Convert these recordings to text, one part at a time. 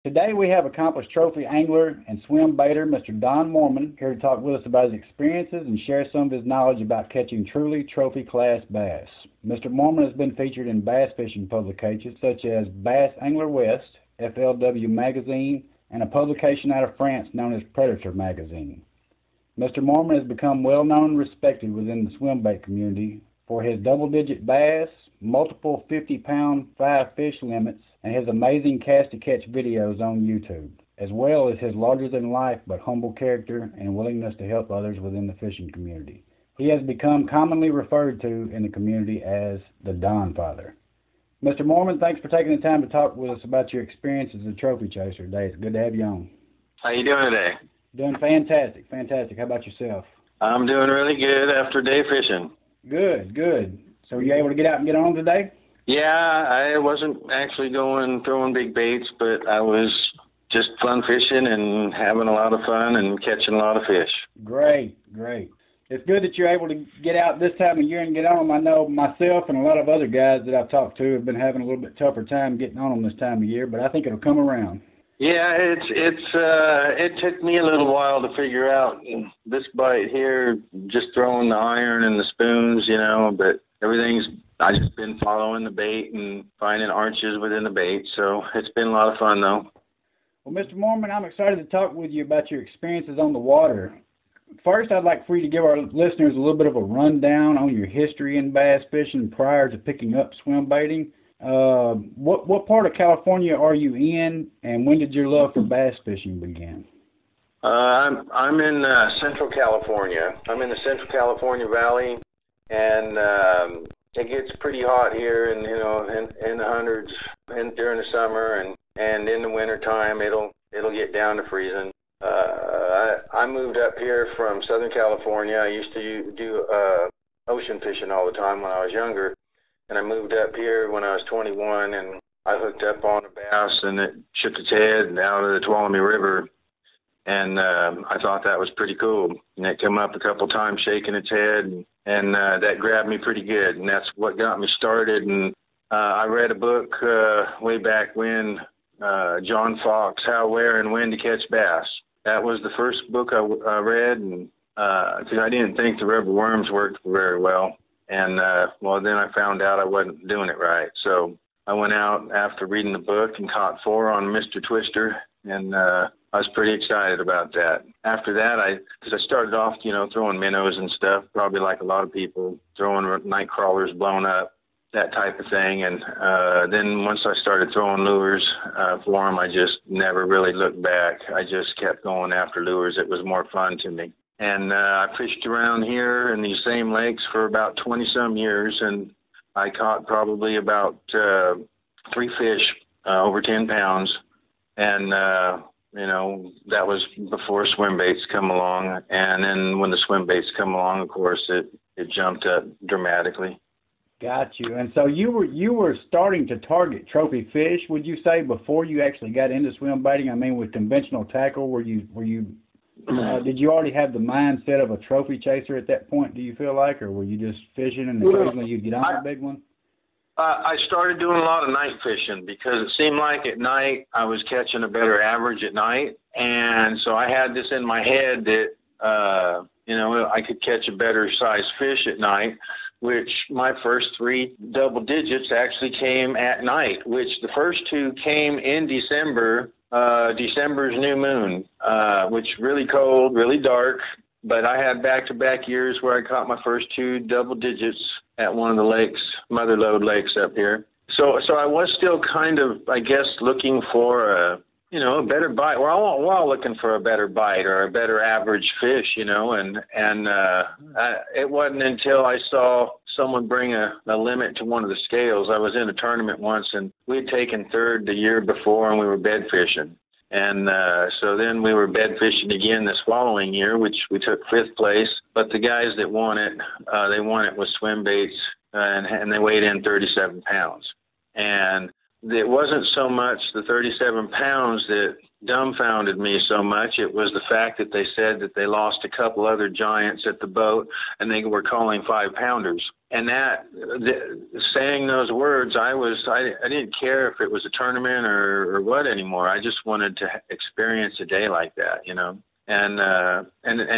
Today we have accomplished trophy angler and swim baiter Mr. Don Moorman here to talk with us about his experiences and share some of his knowledge about catching truly trophy class bass. Mr. Moorman has been featured in bass fishing publications such as Bass Angler West, FLW Magazine, and a publication out of France known as Predator Magazine. Mr. Moorman has become well known and respected within the swimbait community for his double-digit bass, multiple 50-pound 5-fish limits, and his amazing cast-to-catch videos on YouTube, as well as his larger-than-life but humble character and willingness to help others within the fishing community. He has become commonly referred to in the community as the DONFATHER. Mr. Moorman, thanks for taking the time to talk with us about your experience as a trophy chaser today. It's good to have you on. How you doing today? Doing fantastic, fantastic. How about yourself? I'm doing really good after day fishing. Good, good. So were you able to get out and get on today? Yeah, I wasn't actually throwing big baits, but I was just fun fishing and having a lot of fun and catching a lot of fish. Great, great. It's good that you're able to get out this time of year and get on them. I know myself and a lot of other guys that I've talked to have been having a little bit tougher time getting on them this time of year, but I think it'll come around. Yeah, it took me a little while to figure out this bite here, just throwing the iron and the spoons, but I've just been following the bait and finding arches within the bait, so it's been a lot of fun, though. Well, Mr. Moorman, I'm excited to talk with you about your experiences on the water. First, I'd like for you to give our listeners a little bit of a rundown on your history in bass fishing prior to picking up swim baiting. What part of California are you in, and when did your love for bass fishing begin? I'm in Central California. I'm in the Central California Valley, and it gets pretty hot here, and in the hundreds, and during the summer, and in the wintertime, it'll get down to freezing. I moved up here from Southern California. I used to do ocean fishing all the time when I was younger. And I moved up here when I was 21, and I hooked up on a bass, and it shook its head out of the Tuolumne River, and I thought that was pretty cool. And it came up a couple times shaking its head, and that grabbed me pretty good, and that's what got me started. And I read a book way back when, John Fox, How, Where, and When to Catch Bass. That was the first book I read, and because I didn't think the rubber worms worked very well. And, then I found out I wasn't doing it right. So I went out after reading the book and caught 4 on Mr. Twister, and I was pretty excited about that. After that, because I started off, throwing minnows and stuff, probably like a lot of people, throwing night crawlers blown up, that type of thing. And then once I started throwing lures for them, I just never really looked back. I just kept going after lures. It was more fun to me. And I fished around here in these same lakes for about 20-some years, and I caught probably about 3 fish over 10 pounds. And, that was before Swimbaits come along. And then when the Swimbaits come along, of course, it jumped up dramatically. Got you. And so you were starting to target trophy fish, would you say, before you actually got into swim baiting? I mean, with conventional tackle, did you already have the mindset of a trophy chaser at that point, do you feel like, or were you just fishing and occasionally you'd get on a big one? I started doing a lot of night fishing because it seemed like at night I was catching a better average at night. And so I had this in my head that, I could catch a better sized fish at night, which my first 3 double digits actually came at night, which the first 2 came in December's new moon, which really cold, really dark. But I had back-to-back years where I caught my first 2 double digits at one of the lakes, Mother Lode Lakes up here. So I was still kind of, I guess, looking for a better bite. We're all looking for a better bite or a better average fish, and it wasn't until I saw someone bring a limit to one of the scales. I was in a tournament once, and we had taken 3rd the year before, and we were bed fishing. And so then we were bed fishing again this following year, which we took 5th place. But the guys that won it, they won it with Swimbaits, and they weighed in 37 pounds. And it wasn't so much the 37 pounds that dumbfounded me so much. It was the fact that they said that they lost a couple other giants at the boat, and they were calling 5-pounders. that saying those words, I didn't care if it was a tournament or what anymore. I just wanted to experience a day like that, you know, and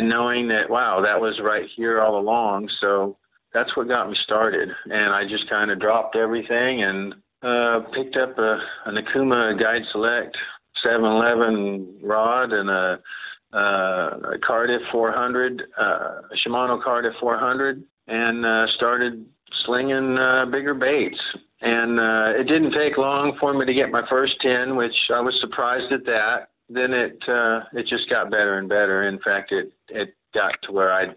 knowing that, wow, that was right here all along. So that's what got me started. And I just kind of dropped everything and picked up a Nakuma Guide Select 711 rod and a Cardiff 400, a Shimano Cardiff 400, and started slinging bigger baits. And it didn't take long for me to get my first 10, which I was surprised at that. Then it just got better and better. In fact, it got to where I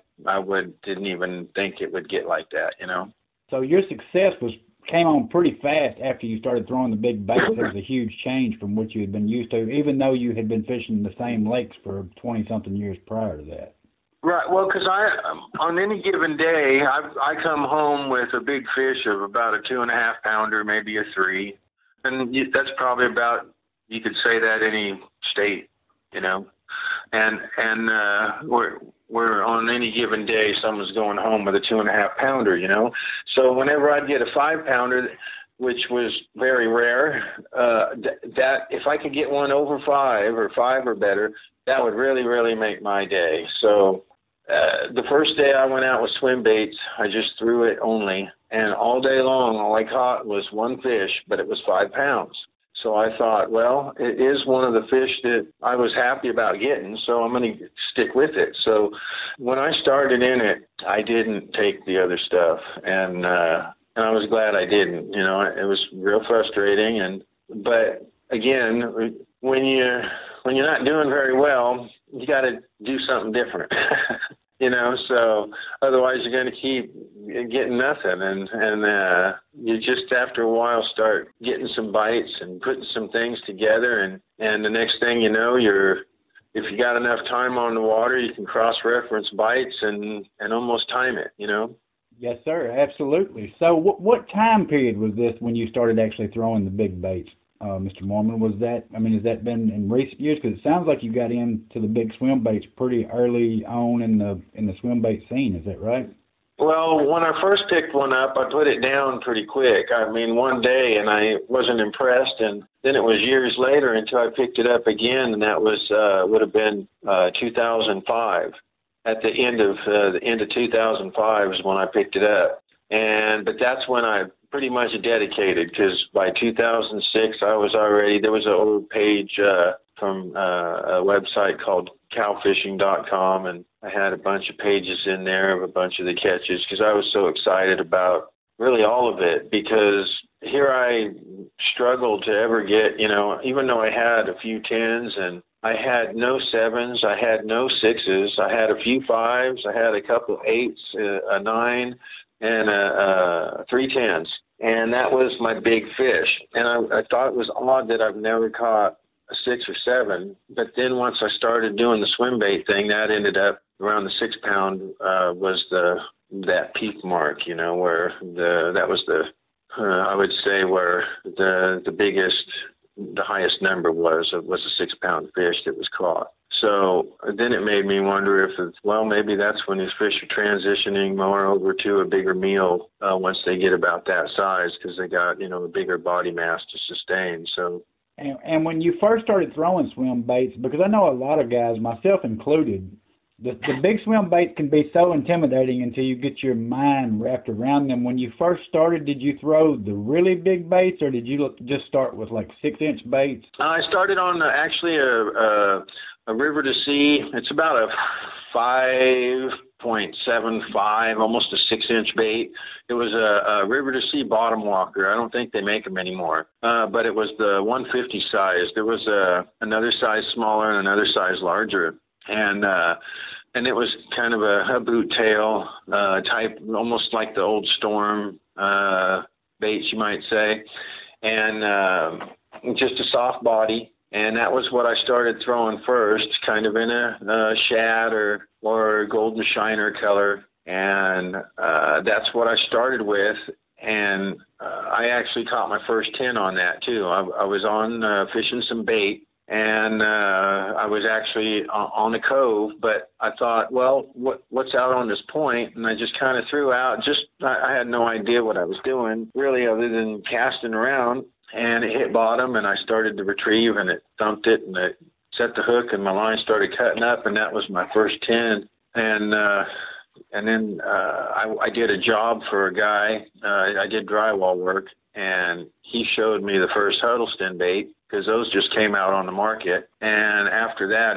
didn't even think it would get like that, you know. So your success came on pretty fast after you started throwing the big baits. There was a huge change from what you had been used to, even though you had been fishing the same lakes for 20-something years prior to that. Right. Well, because on any given day, I come home with a big fish of about a 2.5 pounder, maybe a 3, and that's probably about, you could say that any state, you know, and we're on any given day, someone's going home with a 2.5 pounder, you know. So whenever I'd get a 5 pounder, which was very rare, that if I could get one over 5 or 5 or better, that would really, really make my day. So the first day I went out with Swimbaits, I just threw it only, and all day long, all I caught was one fish, but it was 5 pounds. So I thought, well, it is one of the fish that I was happy about getting, so I'm going to stick with it. So when I started in it, I didn't take the other stuff, and I was glad I didn't. You know, it was real frustrating, but again, when you're not doing very well, you got to do something different. You know, so otherwise you're going to keep getting nothing, and you just after a while start getting some bites and putting some things together, and the next thing you know, if you got enough time on the water, you can cross-reference bites and almost time it, you know. Yes, sir, absolutely. So what time period was this when you started actually throwing the big baits, Mr. Moorman? Has that been in recent years? Because it sounds like you got into the big swim baits pretty early on in the swim bait scene. Is that right? Well, when I first picked one up, I put it down pretty quick. I mean, one day, and I wasn't impressed, and then it was years later until I picked it up again, and that was would have been 2005. At the end of 2005 is when I picked it up, but that's when I pretty much dedicated, because by 2006 there was an old page from a website called cowfishing.com, and I had a bunch of pages in there of a bunch of the catches, because I was so excited about really all of it, because here I struggled to ever get, you know, even though I had a few 10s and I had no 7s, I had no 6s, I had a few 5s, I had a couple 8s, a 9, and 3 10s. And that was my big fish. And I thought it was odd that I've never caught a 6 or 7. But then once I started doing the swim bait thing, that ended up around the 6 pound was that peak mark, you know, where that was I would say where the biggest, the highest number was a 6 pound fish that was caught. So then it made me wonder if maybe that's when these fish are transitioning more over to a bigger meal once they get about that size, because they got, you know, a bigger body mass to sustain. So. And when you first started throwing swim baits, because I know a lot of guys, myself included, the big swim baits can be so intimidating until you get your mind wrapped around them. When you first started, did you throw the really big baits, or did you just start with like 6-inch baits? I started on actually a river to sea. It's about a 5.75, almost a 6-inch bait. It was a river to sea bottom walker. I don't think they make them anymore, but it was the 150 size. There was another size smaller and another size larger, and it was kind of a boot tail type, almost like the old Storm baits, you might say, and just a soft body. And that was what I started throwing first, kind of in a shad or golden shiner color. And that's what I started with. And I actually caught my first 10 on that, too. I was on fishing some bait, and I was actually on a cove, but I thought, well, what's out on this point? And I just kind of threw out, I had no idea what I was doing, really, other than casting around, and it hit bottom, and I started to retrieve, and it thumped it, and it set the hook, and my line started cutting up, and that was my first 10. And then I did a job for a guy. I did drywall work, and he showed me the first Huddleston bait, because those just came out on the market. And after that,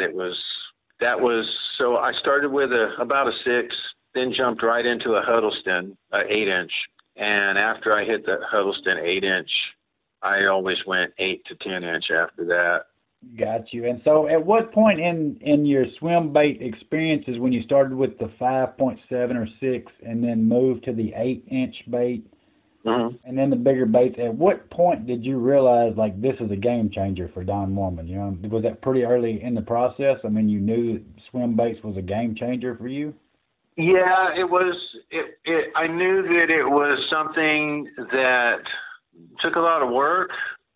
so I started with about a 6, then jumped right into a Huddleston, 8-inch. And after I hit the Huddleston 8-inch, I always went 8 to 10-inch after that. Got you. And so at what point in your swim bait experiences, when you started with the 5.7 or 6 and then moved to the 8-inch bait, mm-hmm. and then the bigger baits, at what point did you realize, like, this is a game changer for Don Moorman? You know, was that pretty early in the process? I mean, you knew that swim baits was a game changer for you? Yeah, it was. I knew that it was something that took a lot of work,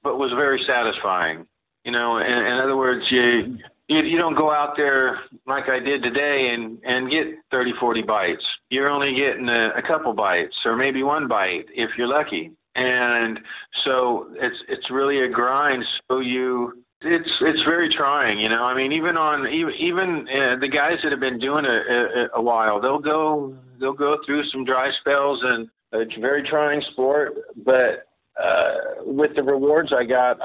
but was very satisfying. You know, in other words, you don't go out there like I did today and get 30, 40 bites. You're only getting a couple bites, or maybe one bite if you're lucky. And so it's really a grind. So it's very trying. You know, I mean, even the guys that have been doing it a while, they'll go through some dry spells, and it's a very trying sport. But with the rewards I got,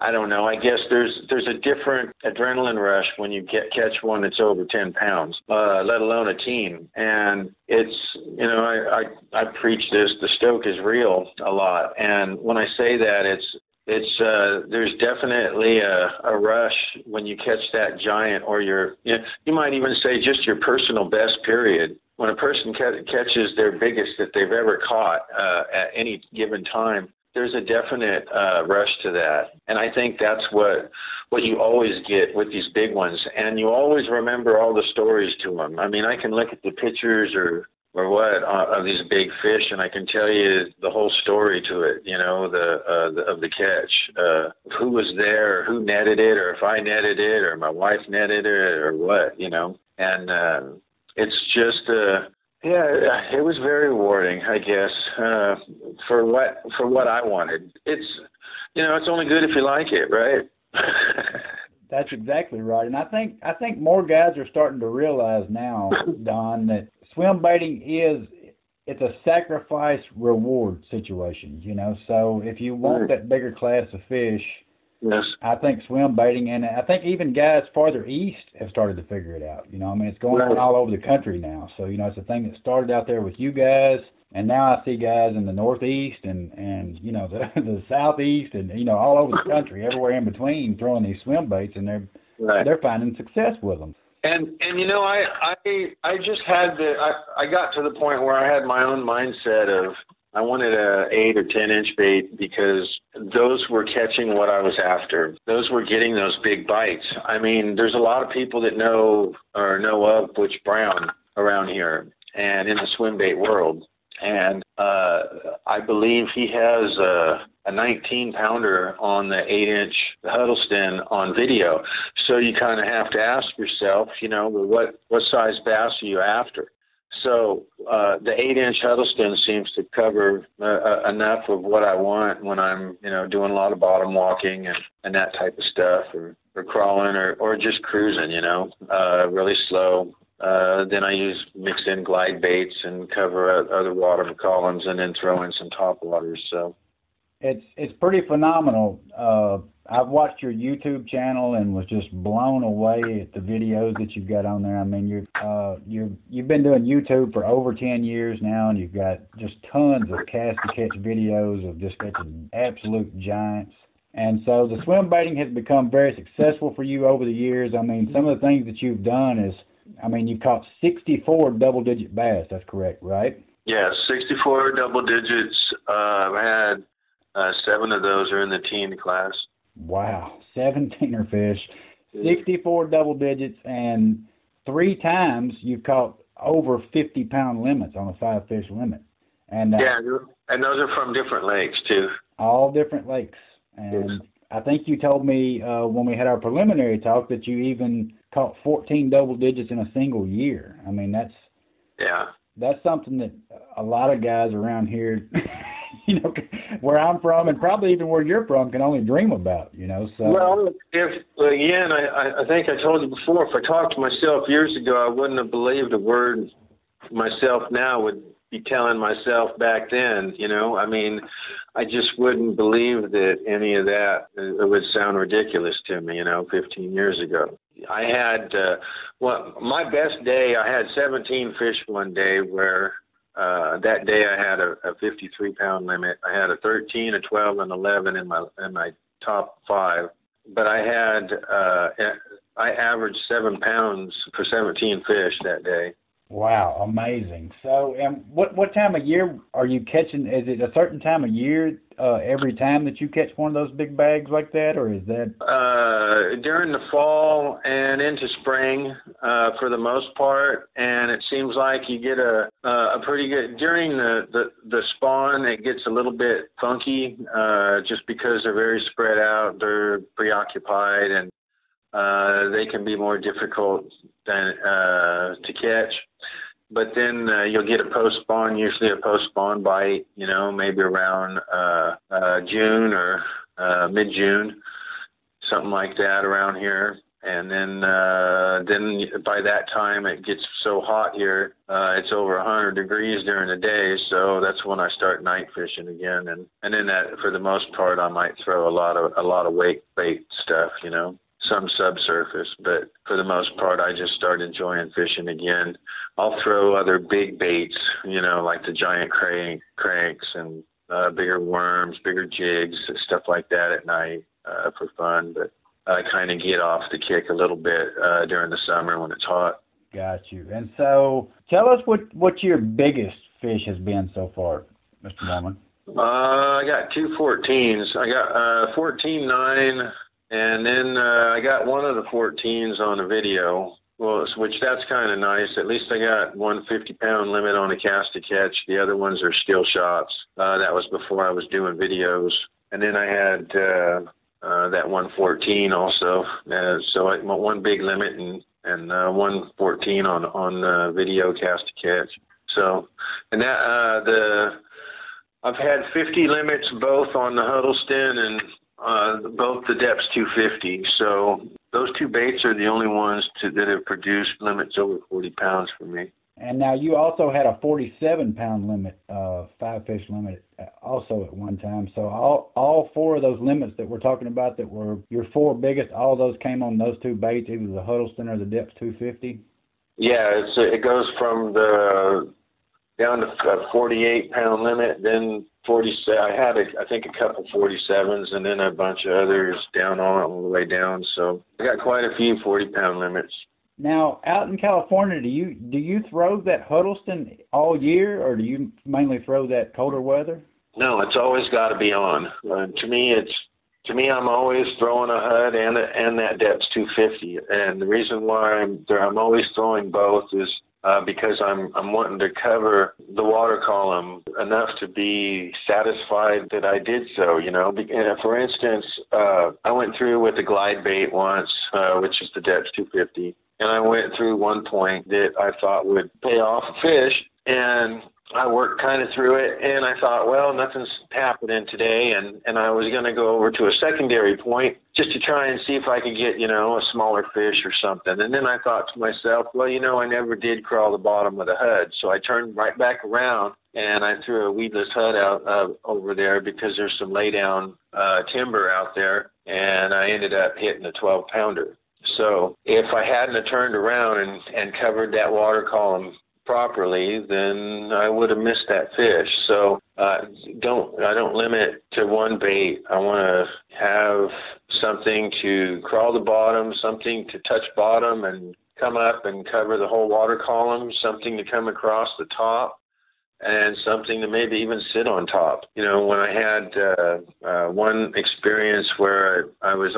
I don't know. I guess there's a different adrenaline rush when you catch one that's over 10 pounds, let alone a team. And it's, you know, I preach this. The stoke is real a lot. And when I say that, there's definitely a rush when you catch that giant, or you might even say just your personal best period. When a person catches their biggest that they've ever caught at any given time, there's a definite rush to that. And I think that's what you always get with these big ones. And you always remember all the stories to them. I mean, I can look at the pictures or what of these big fish, and I can tell you the whole story to it, you know, of the catch, who was there, who netted it, or if I netted it, or my wife netted it, or what, you know. And it's just yeah, it was very rewarding, I guess, for what I wanted. It's, you know, it's only good if you like it, right? That's exactly right. And I think more guys are starting to realize now, Don, that swim baiting it's a sacrifice reward situation, you know. So if you want that bigger class of fish, yes, I think swim baiting, and I think even guys farther east have started to figure it out. You know, I mean, it's going on all over the country now. So, you know, it's a thing that started out there with you guys, and now I see guys in the Northeast and you know, the Southeast, and, you know, all over the country, everywhere in between, throwing these swim baits, and they're finding success with them. And you know, I just had I got to the point where I had my own mindset of, I wanted a 8 or 10-inch bait because those were catching what I was after. Those were getting those big bites. I mean, there's a lot of people that know of Butch Brown around here and in the swim bait world. And I believe he has a 19-pounder on the 8-inch Huddleston on video. So you kind of have to ask yourself, you know, what size bass are you after? So the 8-inch Huddleston seems to cover enough of what I want when I'm, you know, doing a lot of bottom walking and that type of stuff, or crawling or just cruising, you know, really slow. Then I mix in glide baits and cover other water columns, and then throw in some top waters. So it's pretty phenomenal. I've watched your YouTube channel and was just blown away at the videos that you've got on there. I mean, you've been doing YouTube for over 10 years now, and you've got just tons of cast to catch videos of just catching absolute giants. And so the swim baiting has become very successful for you over the years. I mean, some of the things that you've done is, I mean, you've caught 64 double-digit bass. That's correct, right? Yeah, 64 double digits. I had 7 of those are in the teen class. Wow, 17er fish, 64 double digits, and 3 times you've caught over 50-pound limits on a 5-fish limit. And yeah, and those are from different lakes too. All different lakes. And I think you told me when we had our preliminary talk that you even caught 14 double digits in a single year. I mean, that's something that a lot of guys around here, you know, where I'm from and probably even where you're from can only dream about, you know. So. Well, again, I think I told you before, if I talked to myself years ago, I wouldn't have believed a word myself now would be telling myself back then, you know. I mean, I just wouldn't believe that any of that. It would sound ridiculous to me, you know, 15 years ago. I had, my best day, I had 17 fish one day where that day I had a 53-pound limit. I had a 13, a 12, and 11 in my top 5. But I averaged 7 pounds for 17 fish that day. Wow, amazing. So, and what time of year are you catching? Is it a certain time of year every time that you catch one of those big bags like that, or is that? During the fall and into spring, for the most part, and it seems like you get a pretty good during the spawn. It gets a little bit funky, just because they're very spread out, they're preoccupied, and they can be more difficult than to catch. But then you'll get a post-spawn, usually a post-spawn bite, you know, maybe around June or mid-June, something like that around here. And then by that time it gets so hot here, it's over 100 degrees during the day, so that's when I start night fishing again. And then that, for the most part, I might throw a lot of wake bait stuff, you know. Some subsurface, but for the most part, I just start enjoying fishing again. I'll throw other big baits, you know, like the giant cranks and bigger worms, bigger jigs, stuff like that at night for fun. But I kind of get off the kick a little bit during the summer when it's hot. Got you. And so tell us what your biggest fish has been so far, Mr. Moorman. I got 2 14s. I got 14.9. And then I got one of the 14s on a video, which that's kind of nice. At least I got one 50-pound limit on a cast to catch. The other ones are still shots. That was before I was doing videos. And then I had that 114 also. So one big limit and 114 on video cast to catch. So, and that I've had 50 limits both on the Huddleston and both the depths 250. So those 2 baits are the only ones that have produced limits over 40 pounds for me. And now you also had a 47-pound limit, 5-fish limit also at one time. So all 4 of those limits that we're talking about that were your 4 biggest, all those came on those 2 baits, either the Huddleston or the depths 250? Yeah, it goes from down to a 48-pound limit, then 47. I had I think a couple 47s, and then a bunch of others down on it all the way down. So I got quite a few 40-pound limits. Now, out in California, do you throw that Huddleston all year, or do you mainly throw that colder weather? No, it's always got to be on. To me, I'm always throwing a HUD and that depths 250, and the reason why I'm always throwing both is because I'm wanting to cover the water column enough to be satisfied that I did so, you know. For instance, I went through with the glide bait once, which is the depths 250, and I went through one point that I thought would pay off a fish, and I worked kind of through it, and I thought, well, nothing's happening today, and I was going to go over to a secondary point just to try and see if I could get, you know, a smaller fish or something. And then I thought to myself, well, you know, I never did crawl the bottom with a HUD, so I turned right back around, and I threw a weedless HUD out over there because there's some lay-down timber out there, and I ended up hitting a 12-pounder. So if I hadn't turned around and covered that water column properly, then I would have missed that fish. So I don't limit to one bait. I want to have something to crawl the bottom, something to touch bottom and come up and cover the whole water column, something to come across the top, and something to maybe even sit on top. You know, when I had one experience where I was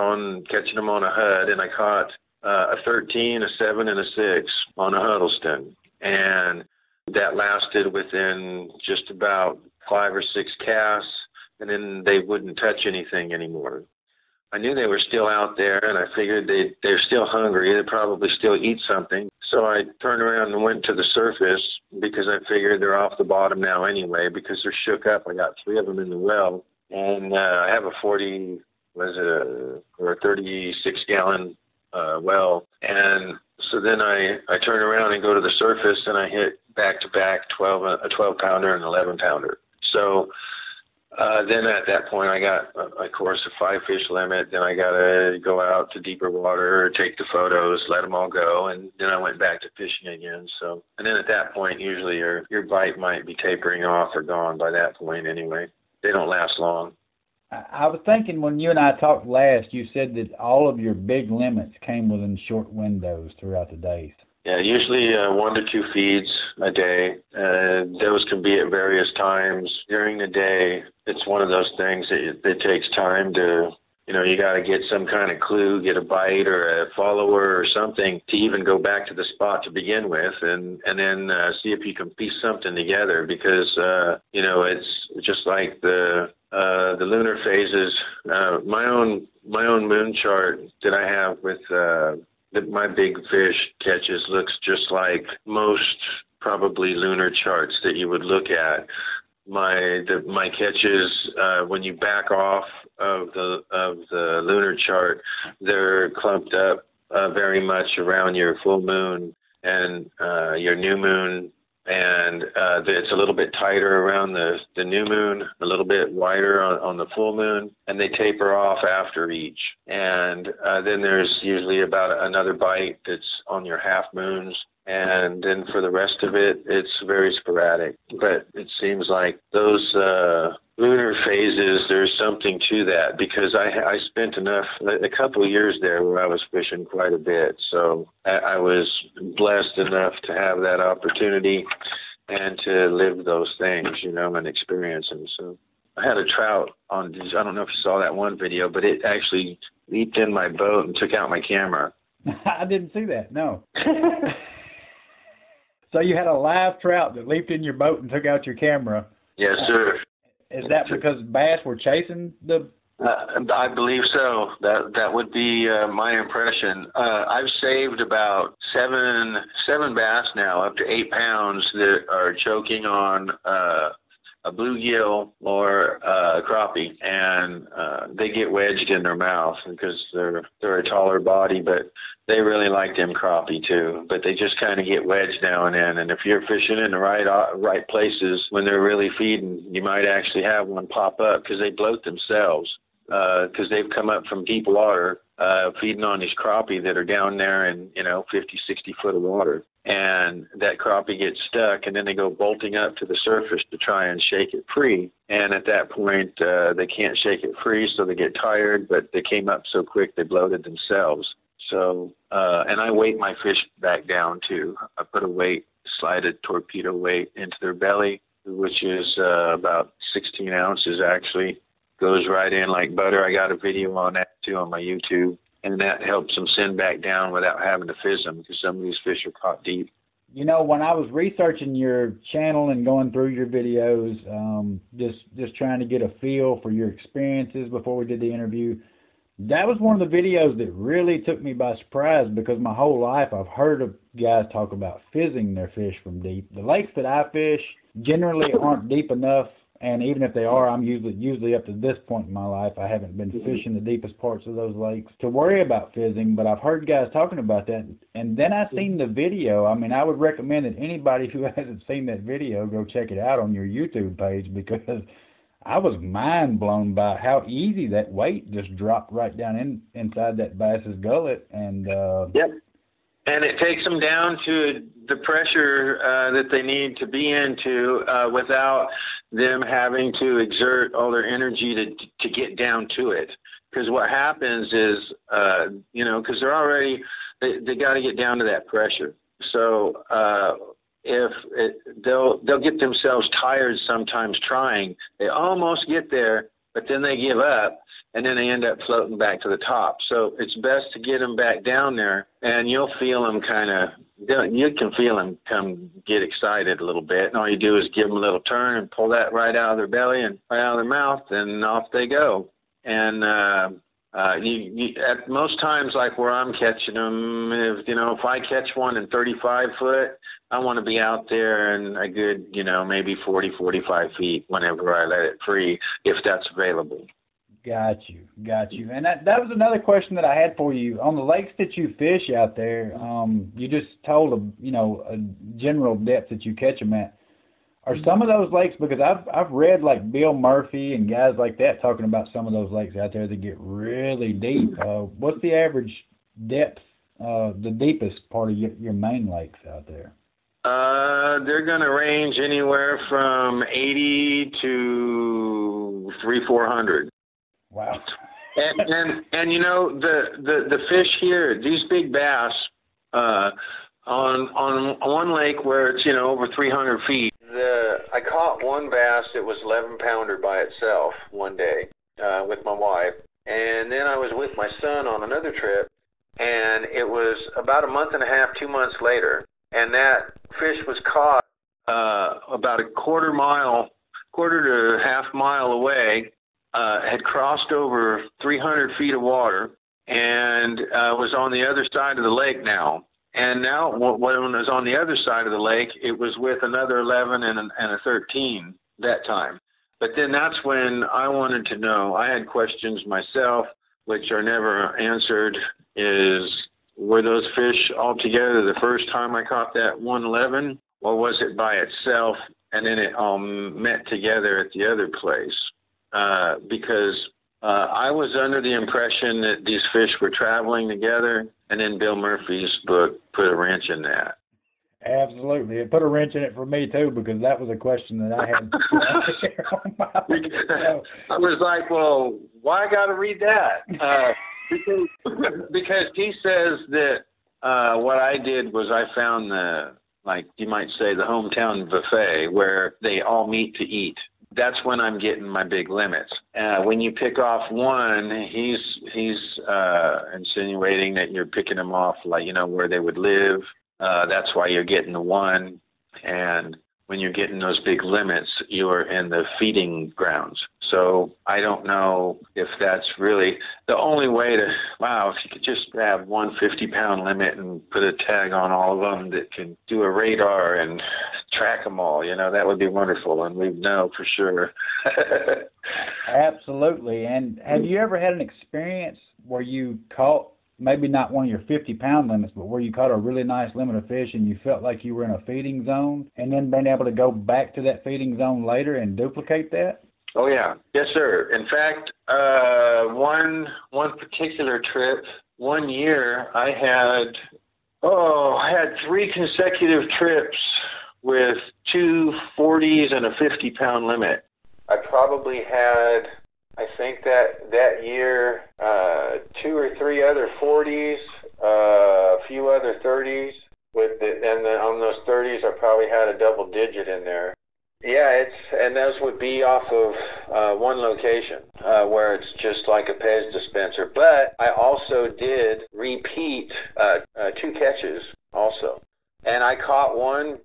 catching them on a HUD, and I caught a 13, a 7, and a 6 on a Huddleston. And that lasted within just about 5 or 6 casts, and then they wouldn't touch anything anymore. I knew they were still out there, and I figured they're still hungry. They'd probably still eat something. So I turned around and went to the surface because I figured they're off the bottom now anyway because they're shook up. I got 3 of them in the well, and I have a 36-gallon well. And so then I turn around and go to the surface, and I hit back-to-back a 12-pounder and 11-pounder. So then at that point, I got, of course, a 5-fish limit. Then I got to go out to deeper water, take the photos, let them all go, and then I went back to fishing again. So, and then at that point, usually your bite might be tapering off or gone by that point anyway. They don't last long. I was thinking when you and I talked last, you said that all of your big limits came within short windows throughout the days. Yeah, usually 1 to 2 feeds a day. Those can be at various times during the day. It's one of those things that it takes time to, you got to get some kind of clue, get a bite or a follower or something to even go back to the spot to begin with, and then see if you can piece something together because, it's just like the lunar phases. My own moon chart that I have with my big fish catches looks just like most probably lunar charts that you would look at. My catches when you back off of the lunar chart, they're clumped up very much around your full moon and your new moon, and it's a little bit tighter around the new moon, a little bit wider on the full moon, and they taper off after each. And then there's usually about another bite that's on your half moons, and then for the rest of it, it's very sporadic. But it seems like those lunar phases, there's something to that because I spent a couple of years there where I was fishing quite a bit. So I was blessed enough to have that opportunity and to live those things, and experience them. So I had a trout I don't know if you saw that one video, but it actually leaped in my boat and took out my camera. I didn't see that, no. So you had a live trout that leaped in your boat and took out your camera. Yes, sir. Is that because bass were chasing the... I believe so. That would be my impression. I've saved about seven bass now, up to 8 pounds, that are choking on a bluegill or a crappie, and they get wedged in their mouth because they're a taller body, but they really like them crappie too. But they just kind of get wedged now and then, and if you're fishing in the right places when they're really feeding, you might actually have one pop up because they bloat themselves because they've come up from deep water feeding on these crappie that are down there in 50, 60 foot of water. And that crappie gets stuck, and then they go bolting up to the surface to try and shake it free. And at that point, they can't shake it free, so they get tired, but they came up so quick they bloated themselves. So, and I weight my fish back down, too. I put a weight, slided torpedo weight into their belly, which is about 16 ounces, actually. Goes right in like butter. I got a video on that, too, on my YouTube. And that helps them send back down without having to fizz them because some of these fish are caught deep. When I was researching your channel and going through your videos, just trying to get a feel for your experiences before we did the interview, that was one of the videos that really took me by surprise because my whole life I've heard of guys talk about fizzing their fish from deep. The lakes that I fish generally aren't deep enough. And even if they are, I'm usually up to this point in my life, I haven't been fishing the deepest parts of those lakes to worry about fizzing, but I've heard guys talking about that. And then I seen the video. I mean, I would recommend that anybody who hasn't seen that video go check it out on your YouTube page because I was mind blown by how easy that weight just dropped right down inside that bass's gullet. And yep. And it takes them down to the pressure that they need to be into without them having to exert all their energy to get down to it. Because what happens is, because they're already, they got to get down to that pressure. So they'll get themselves tired sometimes trying. They almost get there, but then they give up. And then they end up floating back to the top. So it's best to get them back down there, and you'll feel them you can feel them come get excited a little bit. And all you do is give them a little turn and pull that right out of their belly and right out of their mouth, and off they go. And At most times, like where I'm catching them, if I catch one in 35 foot, I want to be out there in a good, maybe 40, 45 feet whenever I let it free, if that's available. Got you. And that was another question that I had for you. On the lakes that you fish out there, you just told a general depth that you catch them at. Are some of those lakes, because I've read like Bill Murphy and guys like that talking about some of those lakes out there that get really deep. What's the average depth, the deepest part of your main lakes out there? They're going to range anywhere from 80 to 300-400. Wow. and the fish here, these big bass, on one lake where it's over 300 feet. I caught one bass that was 11-pounder by itself one day with my wife, and then I was with my son on another trip, and it was about a month and a half, 2 months later, and that fish was caught about a quarter to half mile away, had crossed over 300 feet of water, and was on the other side of the lake now. And now, when it was on the other side of the lake, it was with another 11 and a 13 that time. But then that's when I wanted to know. I had questions myself, which are never answered, were those fish all together the first time I caught that 111, or was it by itself and then it all met together at the other place? Because I was under the impression that these fish were traveling together, and then Bill Murphy's book put a wrench in that. Absolutely. It put a wrench in it for me, too, because that was a question that I had on my list. I was like, well, why I got to read that? Because he says that what I did was I found you might say, the hometown buffet where they all meet to eat. That's when I'm getting my big limits. When you pick off one, he's insinuating that you're picking them off, like, where they would live. That's why you're getting the one. And when you're getting those big limits, you're in the feeding grounds. So I don't know if that's really the only way to, if you could just have one 50-pound limit and put a tag on all of them that can do a radar and track them all, that would be wonderful, and we'd know for sure. Absolutely. And have you ever had an experience where you caught, maybe not one of your 50-pound limits, but where you caught a really nice limit of fish and you felt like you were in a feeding zone, and then being able to go back to that feeding zone later and duplicate that? Oh, yeah. Yes, sir. In fact, one particular trip, one year, I had 3 consecutive trips with 2 40s and a 50-pound limit. I probably had, I think that year, 2 or 3 other 40s, a few other 30s, and then on those 30s I probably had a double digit in there. Yeah, and those would be off of one location where it's just like a Pez dispenser. But I also did repeat 2 catches also, and I caught one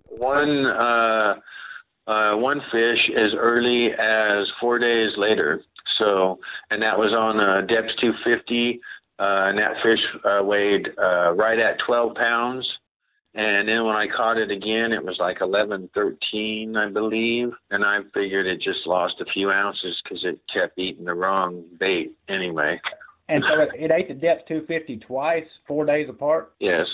fish as early as 4 days later. So, and that was on depth 250, and that fish weighed right at 12 pounds. And then when I caught it again, it was like 11, 13, I believe. And I figured it just lost a few ounces because it kept eating the wrong bait anyway. And so it ate the depth 250 twice, 4 days apart? Yes.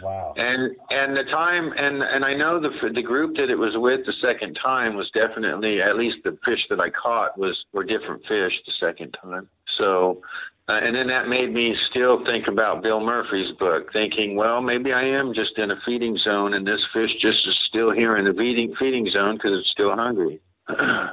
Wow. And the time, and I know the group that it was with the second time was definitely, at least the fish that I caught were different fish the second time. So... and then that made me still think about Bill Murphy's book, thinking, well, maybe I am just in a feeding zone, and this fish just is still here in the feeding zone because it's still hungry.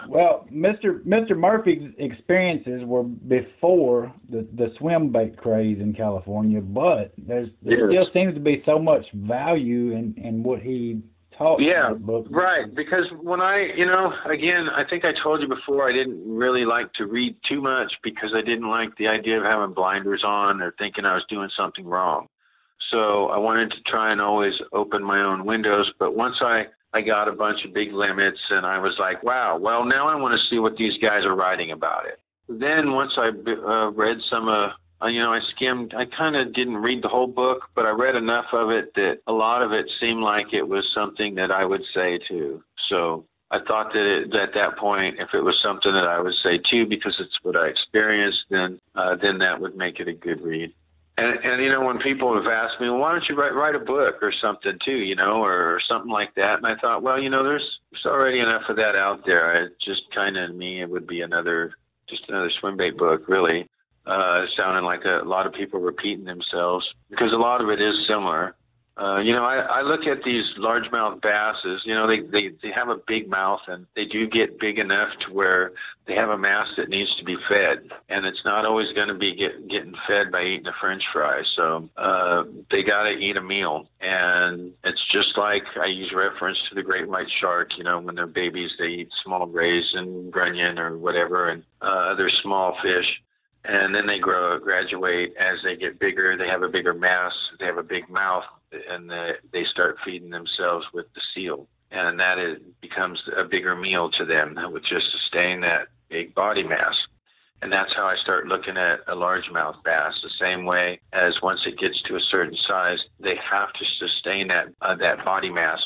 Well, Mr. Murphy's experiences were before the Swimbait craze in California, but there still seems to be so much value in what he taught. Yeah, right. Because when again, I think I told you before, I didn't really like to read too much because I didn't like the idea of having blinders on or thinking I was doing something wrong. So I wanted to try and always open my own windows. But once I got a bunch of big limits and I was like, wow, well, now I want to see what these guys are writing about it. then once I read some, I skimmed. I kind of didn't read the whole book, but I read enough of it that a lot of it seemed like it was something that I would say too. So I thought that at that point, if it was something that I would say too, because it's what I experienced, then that would make it a good read. And when people have asked me, well, why don't you write a book or something too, or something like that, and I thought, well, there's already enough of that out there. It just kind of, me, it would be another Swimbait book, really. Sounding like a lot of people repeating themselves, because a lot of it is similar. I look at these largemouth basses. They have a big mouth, and they do get big enough to where they have a mass that needs to be fed, and it's not always going to be getting fed by eating a French fry. So they got to eat a meal, and it's just like I use reference to the great white shark. When they're babies, they eat small rays and grunion or whatever, and other small fish. And then they graduate. As they get bigger, they have a bigger mass, they have a big mouth, and they start feeding themselves with the seal. And that becomes a bigger meal to them, with just sustain that big body mass. And that's how I start looking at a largemouth bass, the same way as once it gets to a certain size, they have to sustain that body mass.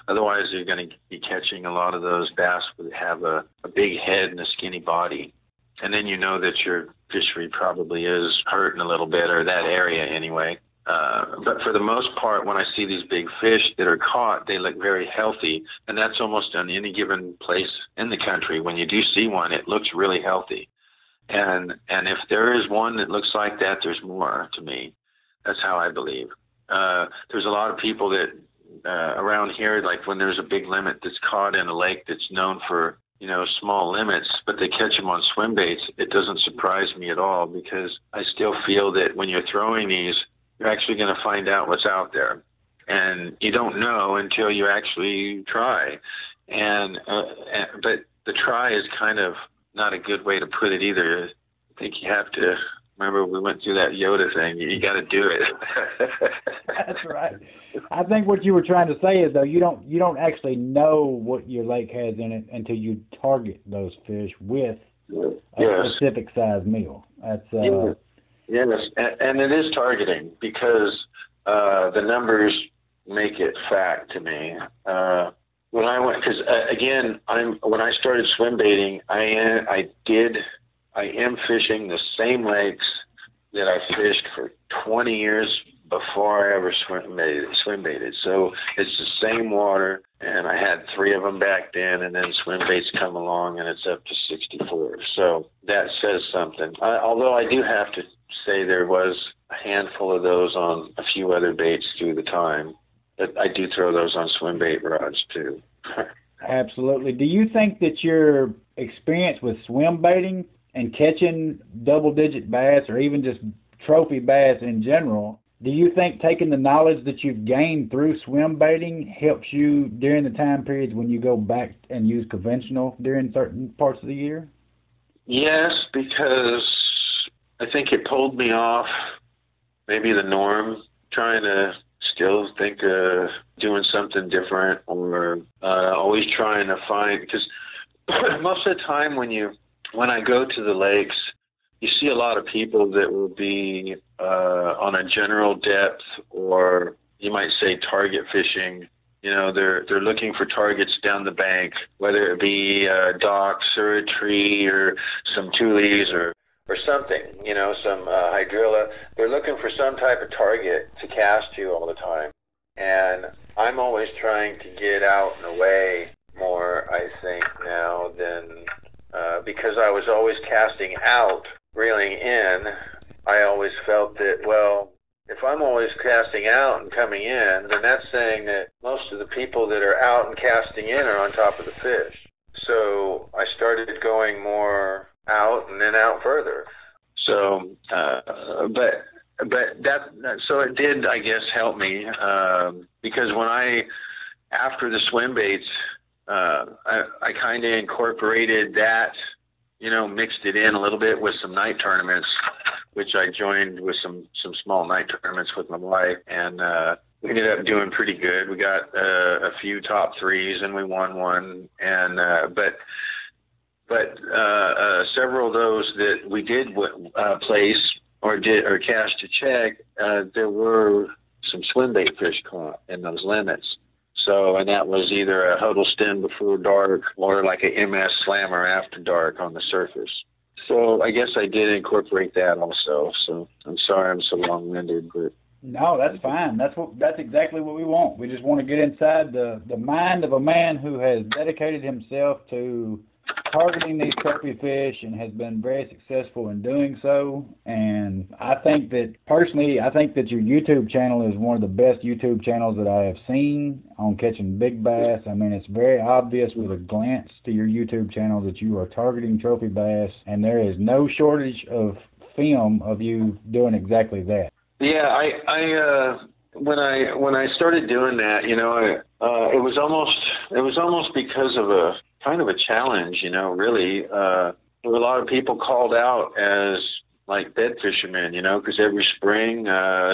Otherwise, you're going to be catching a lot of those bass that have a big head and a skinny body. And then that your fishery probably is hurting a little bit, or that area anyway. But for the most part, when I see these big fish that are caught, they look very healthy. And that's almost on any given place in the country. When you do see one, it looks really healthy. And if there is one that looks like that, there's more to me. That's how I believe. There's a lot of people that around here, like when there's a big limit that's caught in a lake that's known for small limits, but they catch them on swim baits, it doesn't surprise me at all, because I still feel that when you're throwing these, you're actually going to find out what's out there. And you don't know until you actually try. But the try is kind of not a good way to put it either. I think you have to, remember we went through that Yoda thing, you got to do it. That's right. I think what you were trying to say is, though, you don't actually know what your lake has in it until you target those fish with a specific size meal. That's yes, and it is targeting, because the numbers make it fact to me. When I went, because again, when I started swim baiting, I am fishing the same lakes that I fished for 20 years before I ever swim baited. So it's the same water, and I had 3 of them back then, and then Swimbaits come along, and it's up to 64. So that says something. Although I do have to say there was a handful of those on a few other baits through the time, but I do throw those on swim bait rods too. Absolutely. Do you think that your experience with swim baiting and catching double-digit bass, or even just trophy bass in general, do you think taking the knowledge that you've gained through swim baiting helps you during the time periods when you go back and use conventional during certain parts of the year? Yes, because I think it pulled me off maybe the norm, trying to still think of doing something different, or always trying to find, because most of the time when I go to the lakes, you see a lot of people that will be on a general depth, or you might say target fishing. They're looking for targets down the bank, whether it be docks or a tree or some tules or something, some hydrilla. They're looking for some type of target to cast to all the time. And I'm always trying to get out and away more, I think, now than because I was always casting out, reeling in. I always felt that, well, if I'm always casting out and coming in, then that's saying that most of the people that are out and casting in are on top of the fish. So I started going more out and then out further. So, so it did, I guess, help me, because after the swim baits, I kind of incorporated that, mixed it in a little bit with some night tournaments, which I joined with some small night tournaments with my wife, and we ended up doing pretty good. We got a few top 3s, and we won one, and but But several of those that we did place or cast to check, there were some swimbait fish caught in those limits. So, and that was either a Huddleston before dark or like a MS Slammer after dark on the surface. So I guess I did incorporate that also. So I'm sorry I'm so long-winded, but no, that's fine. That's exactly what we want. We just want to get inside the mind of a man who has dedicated himself to targeting these trophy fish and has been very successful in doing so. And I think that your YouTube channel is one of the best YouTube channels that I have seen on catching big bass. I mean, it's very obvious with a glance to your YouTube channel that you are targeting trophy bass, and there is no shortage of film of you doing exactly that. Yeah, I when I started doing that, you know, it was almost because of a kind of a challenge, you know, really. There were a lot of people called out as like bed fishermen, you know, because every spring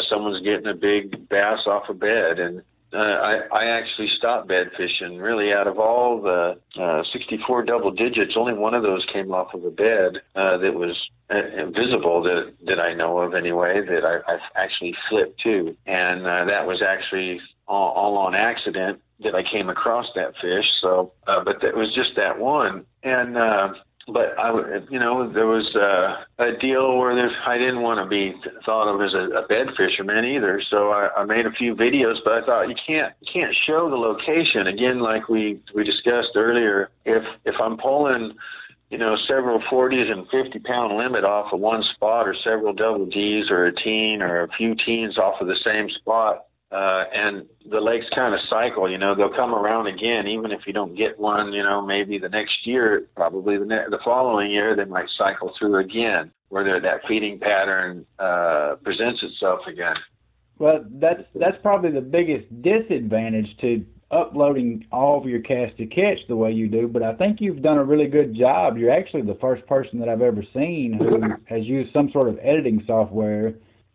someone's getting a big bass off a bed, and I actually stopped bed fishing. Really, out of all the 64 double digits, only one of those came off of a bed that was visible that I know of anyway, that I actually flipped to, and that was actually all on accident that I came across that fish. So, but that was just that one, and but you know, there was a deal where I didn't want to be thought of as a bed fisherman either. So I made a few videos, but I thought you can't show the location again, like we discussed earlier. If I'm pulling, you know, several 40s and 50-pound limit off of one spot, or several double Ds or a teen or a few teens off of the same spot, and the lakes kind of cycle, you know, they'll come around again, even if you don't get one, you know, maybe the next year, probably the following year, they might cycle through again, where that feeding pattern presents itself again. Well, that's probably the biggest disadvantage to uploading all of your cast to catch the way you do, but I think you've done a really good job. You're actually the first person that I've ever seen who has used some sort of editing software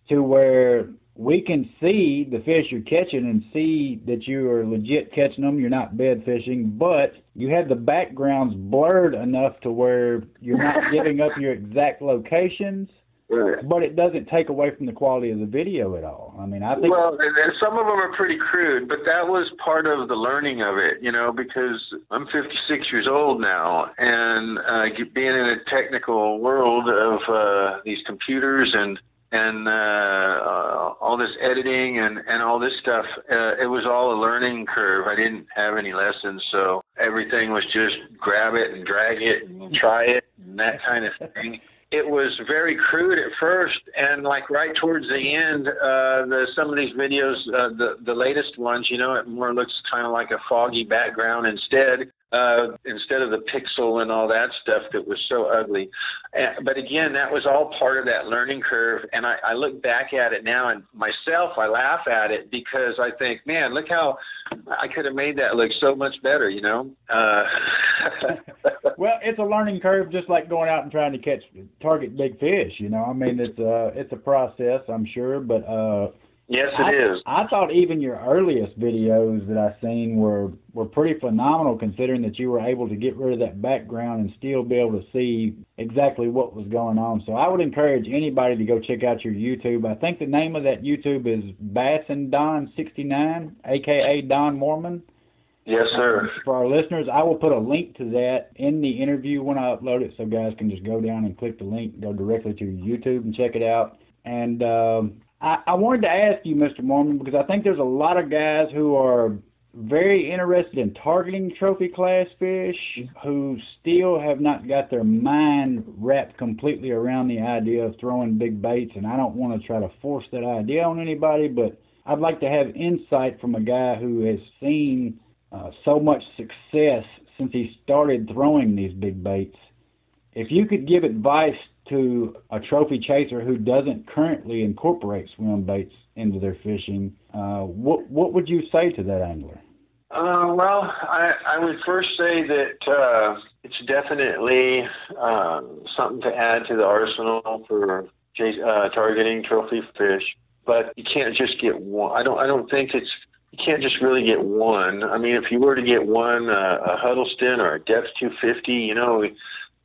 to where we can see the fish you're catching and see that you are legit catching them. You're not bed fishing, but you have the backgrounds blurred enough to where you're not giving up your exact locations. Right. But it doesn't take away from the quality of the video at all. I mean, I think... Well, and some of them are pretty crude, but that was part of the learning of it, you know, because I'm 56 years old now, and being in a technical world of these computers and all this editing and all this stuff, it was all a learning curve. I didn't have any lessons, so everything was just grab it and drag it and try it and that kind of thing. It was very crude at first, and like right towards the end, some of these videos, the latest ones, you know, it more looks kind of like a foggy background instead of the pixel and all that stuff that was so ugly. But again, that was all part of that learning curve, and I look back at it now, and myself, I laugh at it because I think, man, look how I could have made that look so much better, you know. Well, it's a learning curve, just like going out and trying to target big fish, you know. I mean, it's a process, I'm sure, but yes, it is. I thought even your earliest videos that I seen were pretty phenomenal, considering that you were able to get rid of that background and still be able to see exactly what was going on. So I would encourage anybody to go check out your YouTube. I think the name of that YouTube is Bass and Don 69, aka Don Moorman. Yes, sir. For our listeners, I will put a link to that in the interview when I upload it, so guys can just go down and click the link, go directly to YouTube and check it out. And I wanted to ask you, Mr. Moorman, because I think there's a lot of guys who are very interested in targeting trophy class fish who still have not got their mind wrapped completely around the idea of throwing big baits, and I don't want to try to force that idea on anybody, but I'd like to have insight from a guy who has seen so much success since he started throwing these big baits. If you could give advice to a trophy chaser who doesn't currently incorporate swim baits into their fishing, what would you say to that angler? Well, I would first say that it's definitely something to add to the arsenal for targeting trophy fish, but you can't just get one. I don't think you can't just really get one. I mean, if you were to get one, a Huddleston or a Depth 250, you know,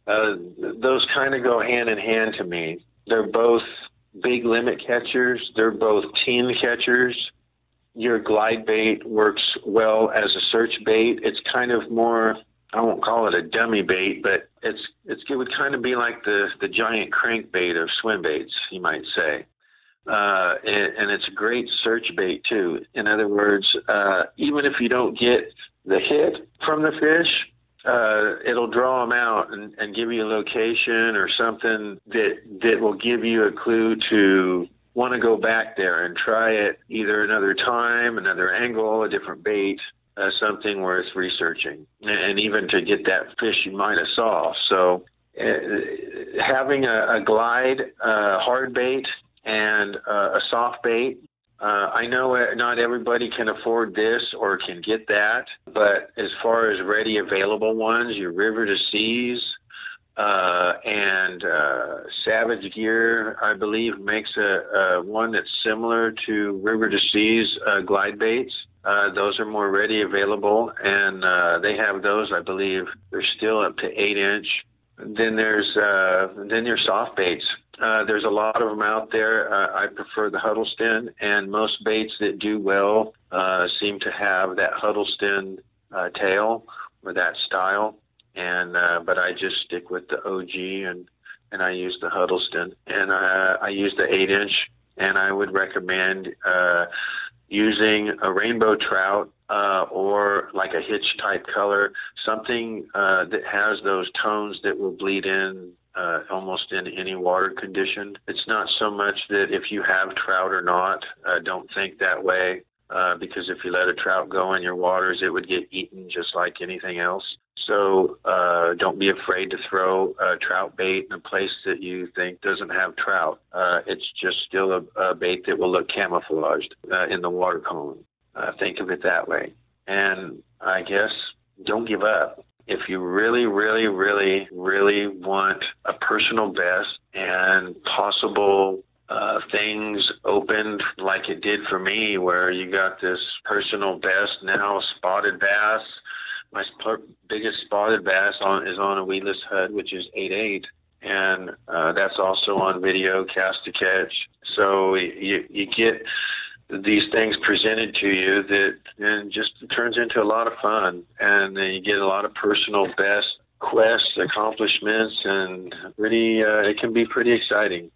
those kind of go hand in hand to me. They're both big limit catchers. They're both teen catchers. Your glide bait works well as a search bait. It's kind of more, I won't call it a dummy bait, but it would kind of be like the giant crankbait of Swimbaits, you might say. And it's a great search bait too. In other words, even if you don't get the hit from the fish, it'll draw them out and give you a location or something that will give you a clue to want to go back there and try it either another time, another angle, a different bait, something worth researching, and even to get that fish you might have saw. So having a glide, hard bait, and a soft bait, I know not everybody can afford this or can get that, but as far as ready available ones, your River to Seas, and Savage Gear, I believe, makes a one that's similar to River to Seas glide baits. Those are more ready available, and they have those, I believe, they're still up to 8-inch. Then there's your soft baits. There's a lot of them out there. I prefer the Huddleston, and most baits that do well seem to have that Huddleston tail or that style. And but I just stick with the OG, and I use the Huddleston, and I use the 8-inch, and I would recommend using a rainbow trout or like a hitch type color, something that has those tones that will bleed in almost in any water condition. It's not so much that if you have trout or not, don't think that way, because if you let a trout go in your waters, it would get eaten just like anything else. So don't be afraid to throw a trout bait in a place that you think doesn't have trout. It's just still a bait that will look camouflaged in the water column. Think of it that way. And I guess don't give up. If you really, really, really, really want a personal best and possible things opened like it did for me, where you got this personal best now, spotted bass. My biggest spotted bass is on a weedless Hud, which is 8.8, and that's also on video, cast to catch. So you get these things presented to you that and just turns into a lot of fun, and then you get a lot of personal best quests, accomplishments, and really it can be pretty exciting.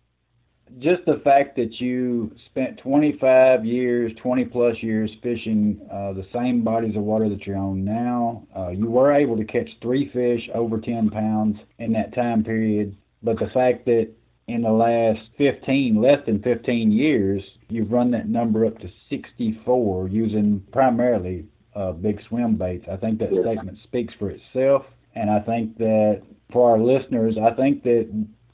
Just the fact that you spent 25 years, 20 plus years fishing the same bodies of water that you're on now, you were able to catch 3 fish over 10 pounds in that time period. But the fact that in the last less than 15 years, you've run that number up to 64 using primarily big swim baits, I think that statement speaks for itself. And I think that for our listeners, I think that,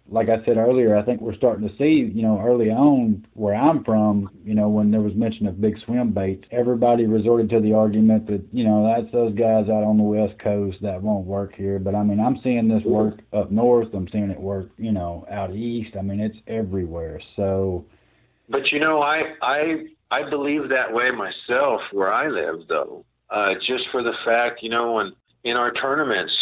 like I said earlier, I think we're starting to see, early on where I'm from, when there was mention of big swim baits, everybody resorted to the argument that, that's those guys out on the West Coast that won't work here. But, I'm seeing this work up north. I'm seeing it work, out east. it's everywhere. So. But, I believe that way myself where I live, though, just for the fact, when in our tournaments,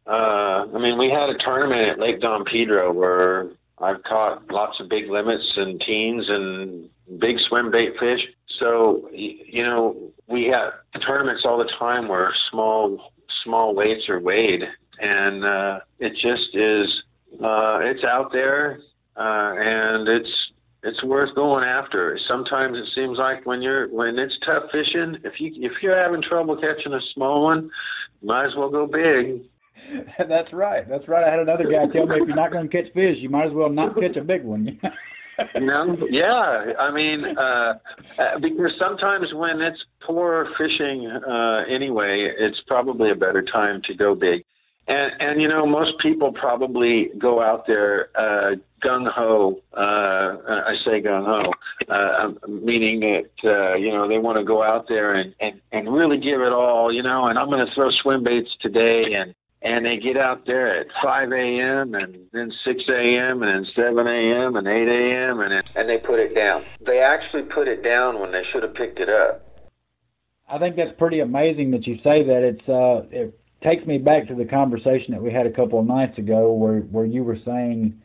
we had a tournament at Lake Don Pedro where I've caught lots of big limits and teens and big swim bait fish. So, we have tournaments all the time where small weights are weighed, and it just is, it's out there, and it's worth going after. Sometimes it seems like when it's tough fishing, if you're having trouble catching a small one, you might as well go big. That's right. I had another guy tell me if you're not going to catch fish, you might as well not catch a big one. Yeah. Because sometimes when it's poor fishing anyway, it's probably a better time to go big. And most people probably go out there gung-ho. I say gung-ho, meaning that, they want to go out there and really give it all, and I'm going to throw swim baits today, and they get out there at 5 a.m. and then 6 a.m. and then 7 a.m. and 8 a.m. and they put it down. They actually put it down when they should have picked it up. I think that's pretty amazing that you say that. It takes me back to the conversation that we had a couple of nights ago where you were saying,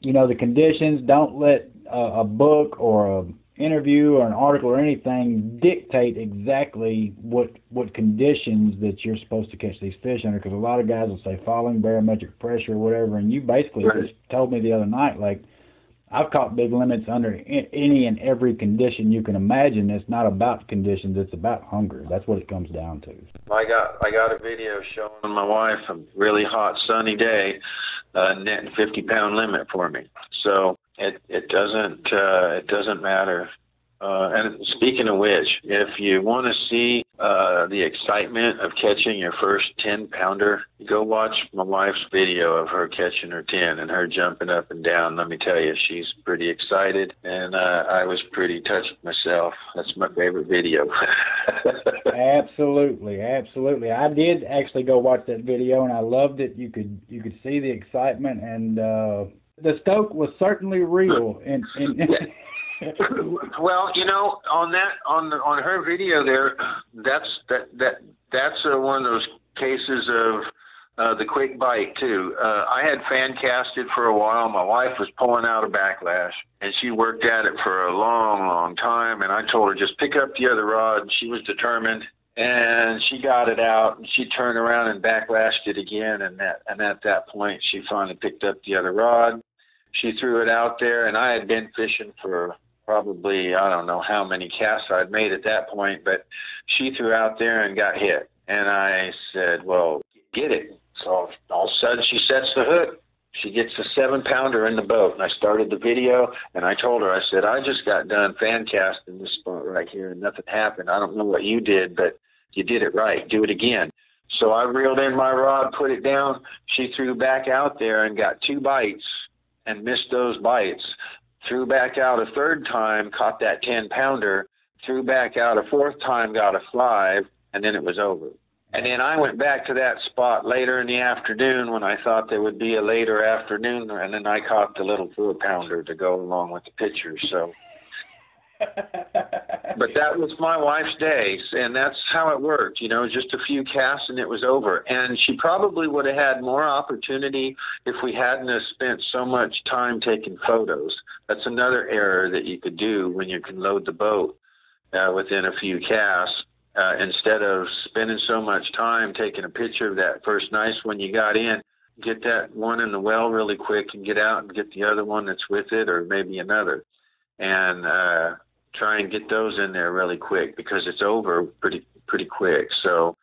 you know, the conditions, don't let a book or an interview or an article or anything dictate exactly what conditions that you're supposed to catch these fish under, because a lot of guys will say falling barometric pressure or whatever, and you basically just told me the other night, like, I've caught big limits under any and every condition you can imagine. It's not about conditions, it's about hunger. That's what it comes down to. I got a video showing my wife a really hot sunny day, netting 50-pound limit for me. So it doesn't matter. And speaking of which, if you want to see the excitement of catching your first 10-pounder, go watch my wife's video of her catching her 10 and her jumping up and down. Let me tell you, she's pretty excited, and I was pretty touched myself. That's my favorite video. Absolutely. I did actually go watch that video, and I loved it. You could see the excitement, and the stoke was certainly real. Well, you know, on her video there, that's one of those cases of the quick bite too. I had fan casted for a while. My wife was pulling out a backlash, and she worked at it for a long time. And I told her just pick up the other rod. And she was determined, and she got it out. And she turned around and backlashed it again. And at that point, she finally picked up the other rod. She threw it out there, and I had been fishing for probably, I don't know how many casts I'd made at that point, but she threw out there and got hit. And I said, well, get it. So all of a sudden she sets the hook. She gets a 7-pounder in the boat. And I started the video, and I told her, I said, I just got done fan casting this spot right here, and nothing happened. I don't know what you did, but you did it right. Do it again. So I reeled in my rod, put it down. She threw back out there and got 2 bites and missed those bites. Threw back out a 3rd time, caught that 10-pounder, threw back out a 4th time, got a 5, and then it was over. And then I went back to that spot later in the afternoon when I thought there would be a later afternoon, and then I caught the little 4-pounder to go along with the picture. So, but that was my wife's day, and that's how it worked. You know, just a few casts and it was over. And she probably would have had more opportunity if we hadn't have spent so much time taking photos. That's another error that you could do when you can load the boat within a few casts. Instead of spending so much time taking a picture of that first nice one you got in, get that one in the well really quick and get out and get the other one that's with it, or maybe another. And try and get those in there really quick, because it's over pretty quick. So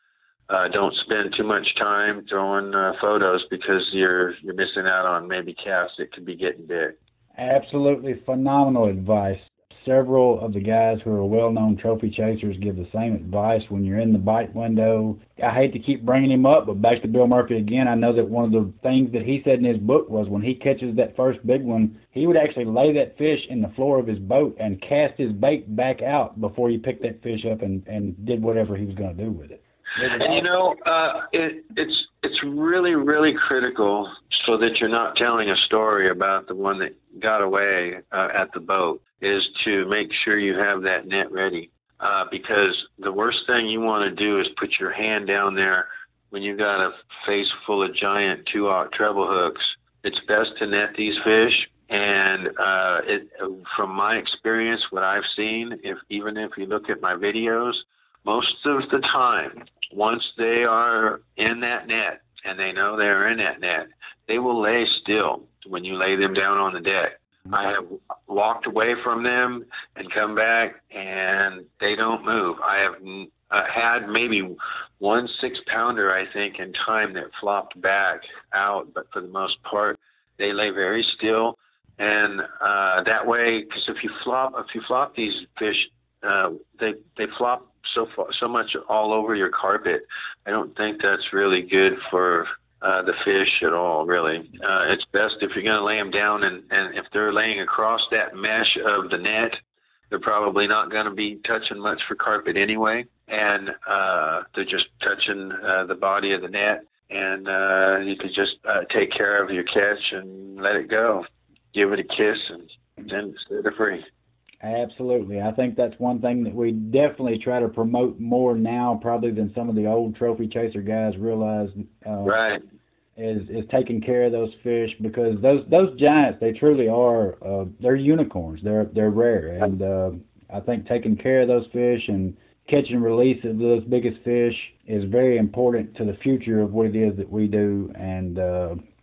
don't spend too much time throwing photos, because you're missing out on maybe casts that could be getting big. Absolutely phenomenal advice. Several of the guys who are well-known trophy chasers give the same advice when you're in the bite window. I hate to keep bringing him up, but back to Bill Murphy again, I know that one of the things that he said in his book was when he catches that first big one, he would actually lay that fish in the floor of his boat and cast his bait back out before he picked that fish up and did whatever he was going to do with it. And, you know, it's really, really critical so that you're not telling a story about the one that got away at the boat, is to make sure you have that net ready. Because the worst thing you want to do is put your hand down there when you've got a face full of giant 2-aught treble hooks. It's best to net these fish. And from my experience, what I've seen, even if you look at my videos, most of the time, once they are in that net and they know they're in that net, they will lay still when you lay them down on the deck. I have walked away from them and come back, and they don't move. I have had maybe 1 6-pounder, I think, in time that flopped back out, but for the most part, they lay very still. And that way, because if you flop these fish, they flop so much all over your carpet. I don't think that's really good for the fish at all, really. It's best if you're going to lay them down, and if they're laying across that mesh of the net, they're probably not going to be touching much for carpet anyway, and they're just touching the body of the net, and you could just take care of your catch and let it go. Give it a kiss, and then set it free. Absolutely. I think that's one thing that we definitely try to promote more now probably than some of the old trophy chaser guys realize. Right. Is taking care of those fish, because those giants, they truly are they're unicorns. They're rare, and I think taking care of those fish and catch and release of those biggest fish is very important to the future of what it is that we do, and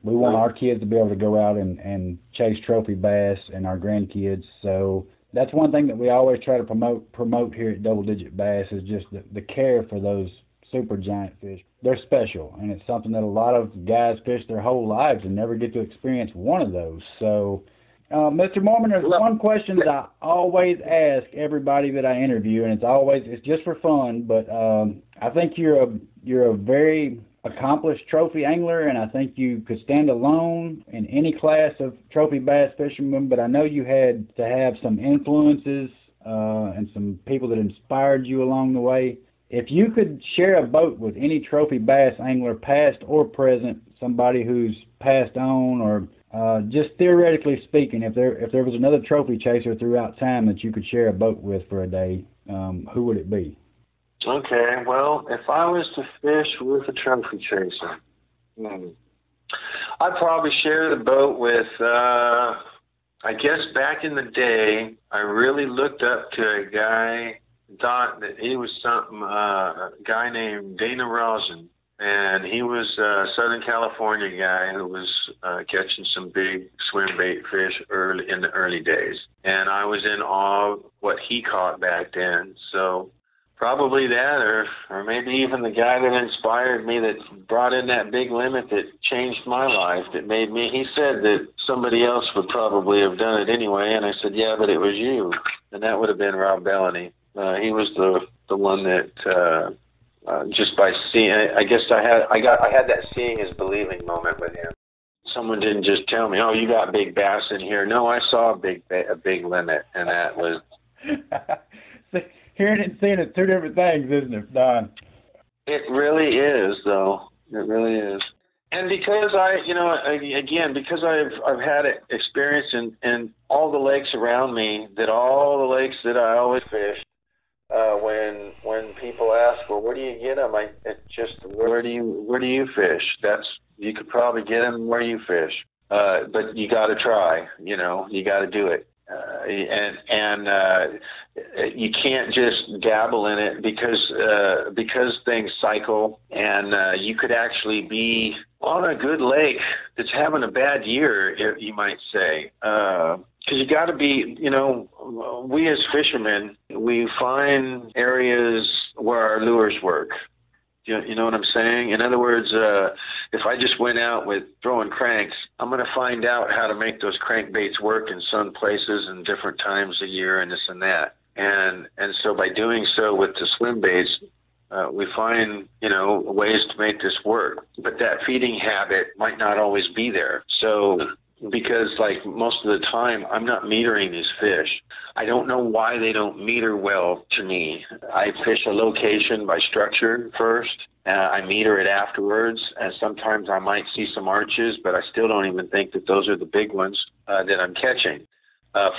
we want our kids to be able to go out and chase trophy bass, and our grandkids. So that's one thing that we always try to promote here at Double Digit Bass, is just the care for those super giant fish. They're special, and it's something that a lot of guys fish their whole lives and never get to experience one of those. So, Mr. Moorman, there's one question that I always ask everybody that I interview, and it's just for fun, but I think you're a very accomplished trophy angler, and I think you could stand alone in any class of trophy bass fishermen, but I know you had to have some influences and some people that inspired you along the way. If you could share a boat with any trophy bass angler, past or present, somebody who's passed on, or just theoretically speaking, if there was another trophy chaser throughout time that you could share a boat with for a day, who would it be? Okay, well, if I was to fish with a trophy chaser, I'd probably share the boat with, I guess back in the day, I really looked up to a guy, thought that he was a guy named Dana Rosen, and he was a Southern California guy who was catching some big swimbait fish in the early days, and I was in awe of what he caught back then. So probably that, or maybe even the guy that inspired me, that brought in that big limit that changed my life, that made me. He said that somebody else would probably have done it anyway, and I said, yeah, but it was you, and that would have been Rob Bellany. He was the one that just by seeing, I guess I had that seeing is believing moment with him. Someone didn't just tell me, "Oh, you got big bass in here." No, I saw a big limit, and that was. Hearing and seeing is two different things, isn't it, Don? It really is, though. It really is. And because because I've had experience in all the lakes around me, all the lakes that I always fish. When people ask, well, where do you get them? It's just where do you fish? You could probably get them where you fish, but you got to try. You got to do it, and you can't just dabble in it because things cycle, and you could actually be on a good lake that's having a bad year, you might say. Because you got to be, we as fishermen, we find areas where our lures work. You know what I'm saying? In other words, if I just went out with throwing cranks, I'm going to find out how to make those crankbaits work in some places and different times of year and this and that. And so by doing so with the swim baits, we find, ways to make this work. But that feeding habit might not always be there. So because like most of the time I'm not metering these fish. I don't know why they don't meter well to me. I fish a location by structure first. I meter it afterwards, and sometimes I might see some arches, but I still don't even think that those are the big ones that I'm catching.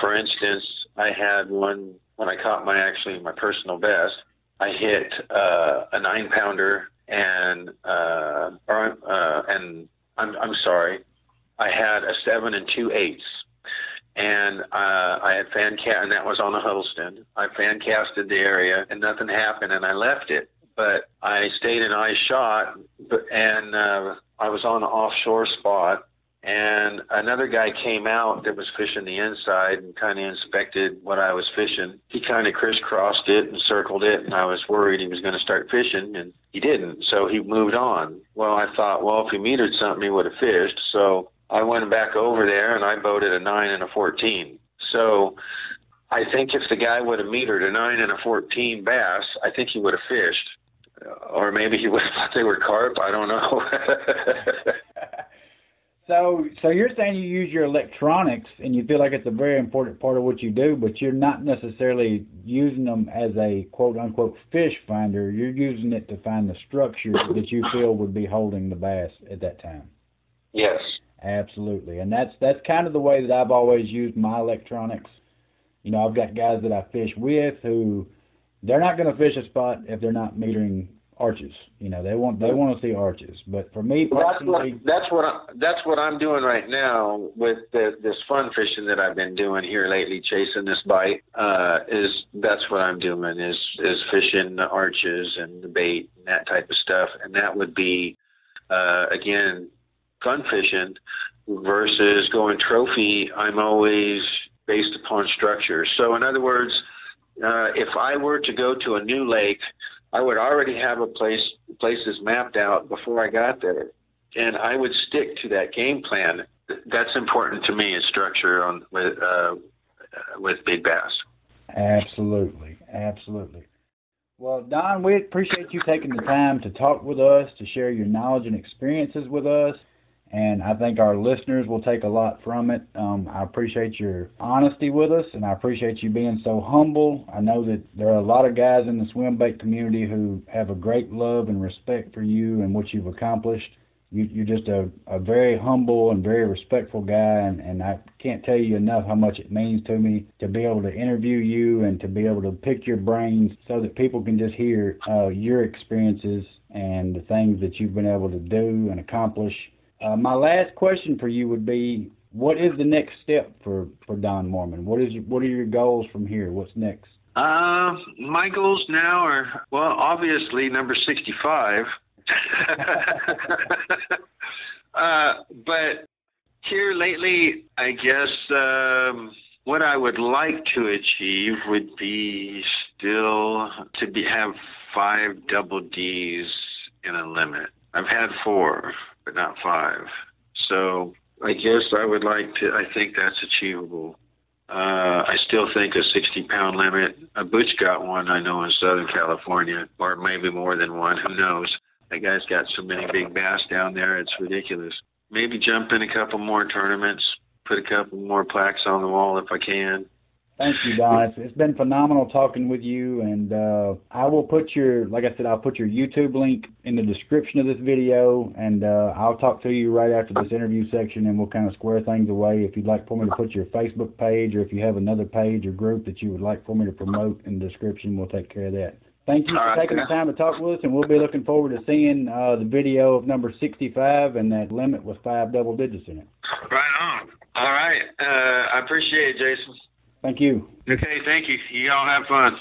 For instance, I had one when I caught my personal best. I hit a 9-pounder and I'm sorry. I had a 7 2/8, and I had fan cast, and that was on a Huddleston. I fan casted the area, and nothing happened, and I left it. But I stayed in eye shot, and I was on an offshore spot, and another guy came out that was fishing the inside and kind of inspected what I was fishing. He kind of crisscrossed it and circled it, and I was worried he was going to start fishing, and he didn't, so he moved on. Well, I thought, well, if he metered something, he would have fished, so I went back over there, and I boated a 9 and a 14. So I think if the guy would have metered a 9 and a 14 bass, I think he would have fished. Or maybe he would have thought they were carp. I don't know. So you're saying you use your electronics, and you feel like it's a very important part of what you do, but you're not necessarily using them as a quote-unquote fish finder. You're using it to find the structure that you feel would be holding the bass at that time. Yes. Absolutely, and that's kind of the way that I've always used my electronics. I've got guys that I fish with who they're not going to fish a spot if they're not metering arches. They want to see arches. But for me personally, that's what I'm doing right now with this fun fishing that I've been doing here lately, chasing this bite. That's what I'm doing is fishing the arches and the bait and that type of stuff, and that would be again fun fishing versus going trophy. I'm always based upon structure. So in other words, if I were to go to a new lake, I would already have places mapped out before I got there, and I would stick to that game plan. That's important to me, is structure with big bass. Absolutely. Well, Don, we appreciate you taking the time to talk with us, to share your knowledge and experiences with us, and I think our listeners will take a lot from it. I appreciate your honesty with us, and I appreciate you being so humble. I know that there are a lot of guys in the swim bait community who have a great love and respect for you and what you've accomplished. You're just a very humble and very respectful guy, and I can't tell you enough how much it means to me to be able to interview you and to be able to pick your brains so that people can just hear your experiences and the things that you've been able to do and accomplish. My last question for you would be, what is the next step for Don Moorman? What are your goals from here? What's next? My goals now are, well, obviously number 65. But here lately, I guess what I would like to achieve would be still to have 5 double Ds in a limit. I've had 4, but not 5. So I guess I think that's achievable. I still think a 60-pound limit. Butch got one, I know, in Southern California, or maybe more than one, who knows. That guy's got so many big bass down there, it's ridiculous. Maybe jump in a couple more tournaments, put a couple more plaques on the wall if I can. Thank you, Don. It's been phenomenal talking with you, and I will put I'll put your YouTube link in the description of this video, and I'll talk to you right after this interview section, and we'll kind of square things away. If you'd like for me to put your Facebook page, or if you have another page or group that you would like for me to promote in the description, we'll take care of that. Thank you for taking the time to talk with us, and we'll be looking forward to seeing the video of number 65 and that limit with 5 double digits in it. Right on. All right. I appreciate it, Jason. Thank you. Okay, thank you. You all have fun.